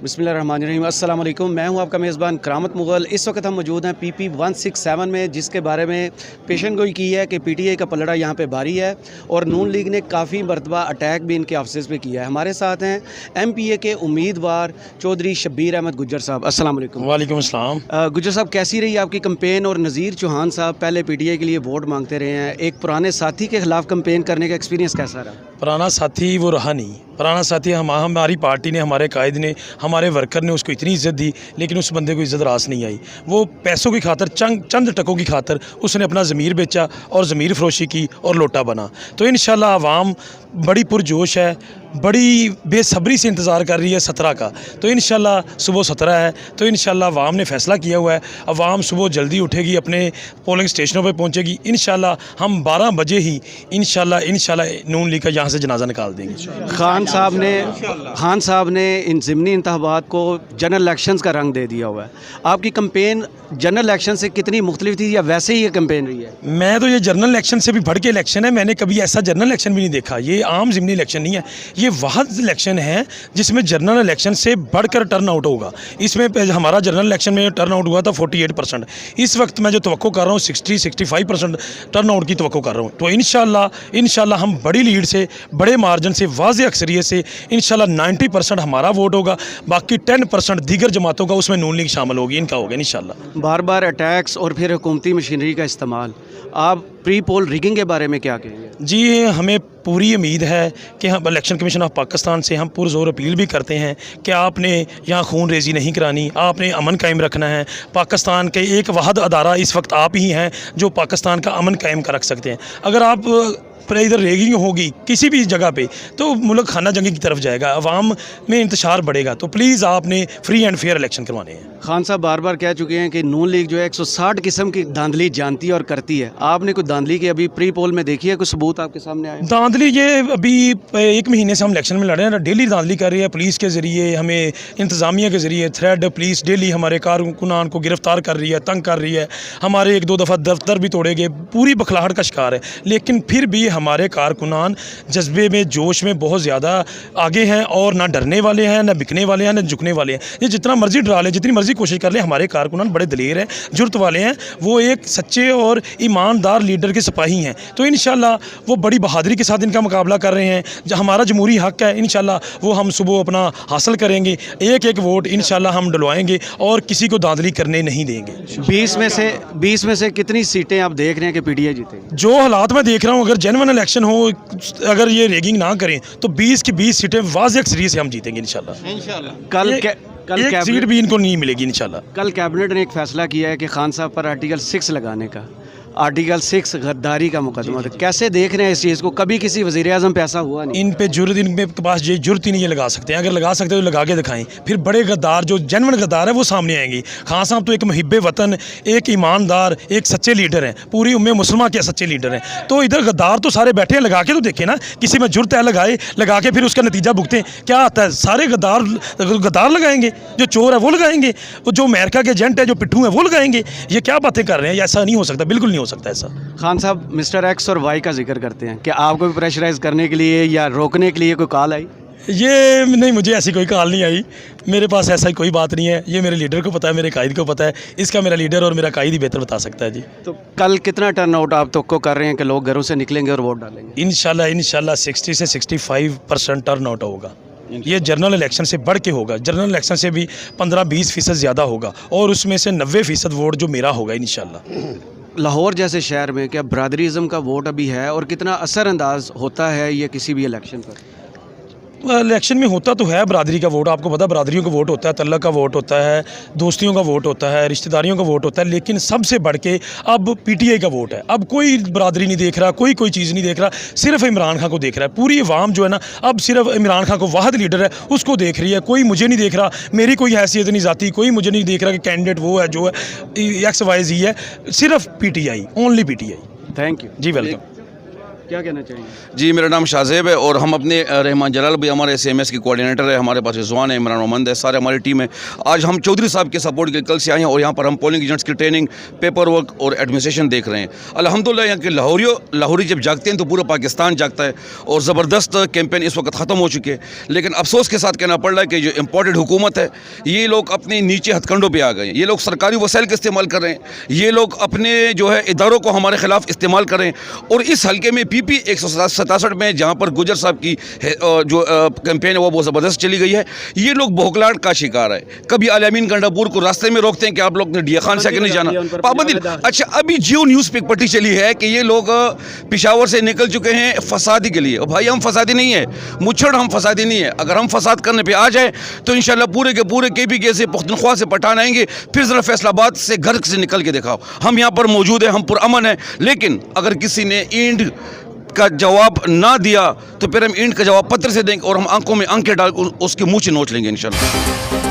बिस्मिल्लाहिर्रहमानिर्रहीम। अस्सलाम वालेकुम। मैं हूं आपका मेज़बान करामत मुग़ल। इस वक्त हम मौजूद हैं PP 167 में, जिसके बारे में पेशन गोई की है कि PTI का पलड़ा यहां पे भारी है और नून लीग ने काफ़ी मरतबा अटैक भी इनके ऑफिस पे किया है। हमारे साथ हैं MPA के उम्मीदवार चौधरी शब्बीर अहमद गुज्जर साहब। अस्सलाम वालेकुम। वालेकुम अस्सलाम। गुज्जर साहब, कैसी रही आपकी कंपेन? और नज़ीर चौहान साहब पहले PTI के लिए वोट मांगते रहे हैं, एक पुराने साथी के ख़िलाफ़ कंपेन करने का एक्सपीरियंस कैसा रहा? पुराना साथी वो रहा नहीं। पुराना साथी हमारी पार्टी ने, हमारे कायद ने, हमारे वर्कर ने उसको इतनी इज़्ज़त दी, लेकिन उस बंदे को इज़्ज़त रास नहीं आई। वो पैसों की खातर, चंद टकों की खातर उसने अपना ज़मीर बेचा और ज़मीर फरोशी की और लोटा बना। तो इंशाल्लाह आवाम बड़ी पुरजोश है, बड़ी बेसब्री से इंतज़ार कर रही है 17 का। तो इंशाल्लाह सुबह 17 है, तो इंशाल्लाह आवाम ने फ़ैसला किया हुआ है। आवाम सुबह जल्दी उठेगी, अपने पोलिंग स्टेशनों पर पहुँचेगी। इंशाल्लाह हम 12 बजे ही इंशाल्लाह नून लीग का यहाँ से जनाजा निकाल देंगे। खान साहब ने इन ज़िमनी इंतखाबात को जनरल इलेक्शंस का रंग दे दिया हुआ है। आपकी कंपेन जनरल इलेक्शन से कितनी मुख्तलिफ थी या वैसे ही ये कंपेन रही है? मैं तो ये जनरल इलेक्शन से भी बढ़ के इलेक्शन है। मैंने कभी ऐसा जनरल इलेक्शन भी नहीं देखा। ये आम ज़िमनी इलेक्शन नहीं है, ये वाहद इलेक्शन है जिसमें जनरल इलेक्शन से बढ़कर टर्न आउट होगा। इसमें हमारा जनरल इलेक्शन में टर्न आउट हुआ था 48%। इस वक्त मैं जो तवक्को कर रहा हूँ 60-65% टर्न आउट की तवक्को कर रहा हूँ। तो इंशाल्लाह हम बड़ी लीड से, बड़े मार्जिन से, वाज़ेह अक्सरियत से इंशाल्लाह 90% हमारा वोट होगा। बाकी 10% दीगर जमातों का, उसमें नून लीग शामिल होगी, इनका होगा इंशाल्लाह। बार बार अटैक्स और फिर हुकूमती मशीनरी का इस्तेमाल, आप प्री पोल रिगिंग के बारे में क्या कहेंगे? जी, हमें पूरी उम्मीद है कि हम इलेक्शन कमीशन ऑफ पाकिस्तान से हम पुरज़ोर अपील भी करते हैं कि आपने यहाँ खून रेजी नहीं करानी, आपने अमन कायम रखना है। पाकिस्तान के एक वाहद अदारा इस वक्त आप ही हैं जो पाकिस्तान का अमन कायम कर रख सकते हैं। अगर आप पर इधर रेगिंग होगी किसी भी जगह पे तो मुल्क खाना जंगी की तरफ जाएगा, अवाम में इंतशार बढ़ेगा। तो प्लीज़ आपने फ्री एंड फेयर इलेक्शन करवाने हैं। खान साहब बार बार कह चुके हैं कि नून लीग जो है 160 किस्म की धांधली जानती है और करती है। आपने कोई धांधली की अभी प्री पोल में देखी है? कोई सबूत आपके सामने आए? धांधली ये अभी 1 महीने से हम इलेक्शन में लड़ रहे हैं, डेली धांधली कर रही है पुलिस के ज़रिए, हमें इंतज़ामिया के ज़रिए थ्रेड, पुलिस डेली हमारे कारकुनान को गिरफ़्तार कर रही है, तंग कर रही है। हमारे 1-2 दफ़ा दफ्तर भी तोड़े गए, पूरी बखलाहट का शिकार है। लेकिन फिर भी हमारे कारकुनान जज्बे में, जोश में बहुत ज़्यादा आगे हैं और ना डरने वाले हैं, ना बिकने वाले हैं, ना झुकने वाले हैं। ये जितना मर्जी डरा लें, जितनी मर्जी कोशिश कर लें, हमारे कारकुनान बड़े दलेर हैं, जुर्त वाले हैं। वो एक सच्चे और ईमानदार लीडर के सिपाही हैं। तो इंशाल्लाह वो बड़ी बहादुरी के साथ इनका मुकाबला कर रहे हैं। जो हमारा जमहूरी हक़ है, इंशाल्लाह वो हम सुबह अपना हासिल करेंगे। एक वोट इंशाल्लाह हम डलवाएंगे और किसी को धांधली करने नहीं देंगे। 20 में से कितनी सीटें आप देख रहे हैं कि PTI जीतेगी? जो हालात मैं देख रहा हूँ, अगर जेन्युइन इलेक्शन हो, अगर ये रेगिंग ना करें तो 20 की 20 सीटें वाज़ेह अक्सरियत से हम जीतेंगे इंशाल्लाह। कल एक सीट भी इनको नहीं मिलेगी इंशाल्लाह। कल कैबिनेट ने एक फ़ैसला किया है कि खान साहब पर आर्टिकल 6 लगाने का, आर्टिकल 6 गद्दारी का मुकदमा। तो कैसे देख रहे हैं इस चीज़ को? कभी किसी वज़ीर-ए-आज़म पे ऐसा हुआ नहीं। इनके पास ये जुर्त ही नहीं है लगा सकते हैं। अगर लगा सकते तो लगा के दिखाएं, फिर बड़े गद्दार जो जेन्युइन गद्दार है वो सामने आएंगी। खान साहब तो एक मुहिब्बे वतन, एक ईमानदार, एक सच्चे लीडर हैं, पूरी उम्मे मुसलमान के सच्चे लीडर हैं। तो इधर गद्दार तो सारे बैठे हैं, लगा के तो देखें ना, किसी में जुर्त है लगाए, लगा के फिर उसका नतीजा भुगतें। क्या आता है? सारे गद्दार लगाएंगे, जो चोर है वो लगाएंगे, वो जो अमेरिका के एजेंट है, जो पिट्ठू है वो लगाएंगे। ये क्या बातें कर रहे हैं? ऐसा नहीं हो सकता, बिल्कुल नहीं हो सकता ऐसा। खान साहब मिस्टर X और Y का जिक्र करते हैं, क्या आपको भी प्रेशराइज करने के लिए या रोकने के लिए कोई कॉल आई? ये नहीं, मुझे ऐसी कोई कॉल नहीं आई। मेरे पास ऐसा कोई बात नहीं है। ये मेरे लीडर को पता है, मेरे कायद को पता है। इसका मेरा लीडर और मेरा कायद ही बेहतर बता सकता है जी। तो कल कितना टर्न आउट आप तो कर रहे हैं कि लोग घरों से निकलेंगे और वोट डालेंगे? इंशाल्लाह 60 से 65% टर्न आउट होगा। ये जनरल इलेक्शन से बढ़ के होगा। जनरल इलेक्शन से भी 15-20% ज़्यादा होगा और उसमें से 90% वोट जो मेरा होगा इंशाल्लाह। लाहौर जैसे शहर में क्या बरादरीज़म का वोट अभी है और कितना असरअंदाज होता है ये किसी भी इलेक्शन पर? इलेक्शन में होता तो है बरादरी का वोट। आपको पता, बरादरियों का वोट होता है, तल्लक का वोट होता है, दोस्तियों का वोट होता है, रिश्तेदारियों का वोट होता है। लेकिन सबसे बढ़ के अब PTI का वोट है। अब कोई बरादरी नहीं देख रहा, कोई चीज़ नहीं देख रहा, सिर्फ इमरान खान को देख रहा है। पूरी अवाम जो है ना, अब सिर्फ इमरान खान को वाहद लीडर है उसको देख रही है। कोई मुझे नहीं देख रहा, मेरी कोई हैसियत नहीं जाती, कोई मुझे नहीं देख रहा कि कैंडिडेट वो है जो है XYZ है। सिर्फ PTI, only PTI। Thank you ji, welcome. क्या कहना चाहेंगे? जी, मेरा नाम शाहजेब है और हम अपने रहमान जलाल भाई हमारे SMS की कोऑर्डिनेटर है, हमारे पास रिजवान है, इमरान मोहम्मद है, सारे हमारी टीम है। आज हम चौधरी साहब के सपोर्ट के कल से आए हैं और यहाँ पर हम पोलिंग एजेंट्स की ट्रेनिंग, पेपर वर्क और एडमिनिस्ट्रेशन देख रहे हैं। अल्हम्दुलिल्लाह यहाँ के लाहौरी जब जागते हैं तो पूरा पाकिस्तान जागता है और ज़बरदस्त कैंपेन इस वक्त ख़त्म हो चुके हैं। लेकिन अफसोस के साथ कहना पड़ रहा है कि जो इम्पोर्टेड हुकूमत है ये लोग अपने नीचे हथकंडों पर आ गए हैं। ये लोग सरकारी वसाइल का इस्तेमाल कर रहे हैं, ये लोग अपने जो है इदारों को हमारे खिलाफ इस्तेमाल कर रहे हैं। और इस हल्के में PP 167 में जहाँ पर गुजर साहब की जो कैंपेन है वो बहुत ज़बरदस्त चली गई है, ये लोग बौखलाहट का शिकार है। कभी अल-अमीन गंडापुर को रास्ते में रोकते हैं कि आप लोग ने डिया खान से नहीं जाना, पाबंदी। अच्छा, अभी जियो न्यूज़ पे एक पट्टी चली है कि ये लोग पेशावर से निकल चुके हैं फसादी के लिए। भाई हम फसादी नहीं है, मुच्छड़ हम फसादी नहीं है। अगर हम फसाद करने पे आ जाए तो इंशाल्लाह पूरे के पूरे KPK से पुख्तनख्वा से पठान आएंगे। फिर ज़रा फैसलाबाद से घर से निकल के दिखाओ, हम यहाँ पर मौजूद हैं, हम पुरअमन हैं। लेकिन अगर किसी ने ईंट का जवाब ना दिया तो फिर हम ईंट का जवाब पत्र से देंगे और हम आंखों में आंखें डाल उसके मुँह से नोच लेंगे इंशाल्लाह।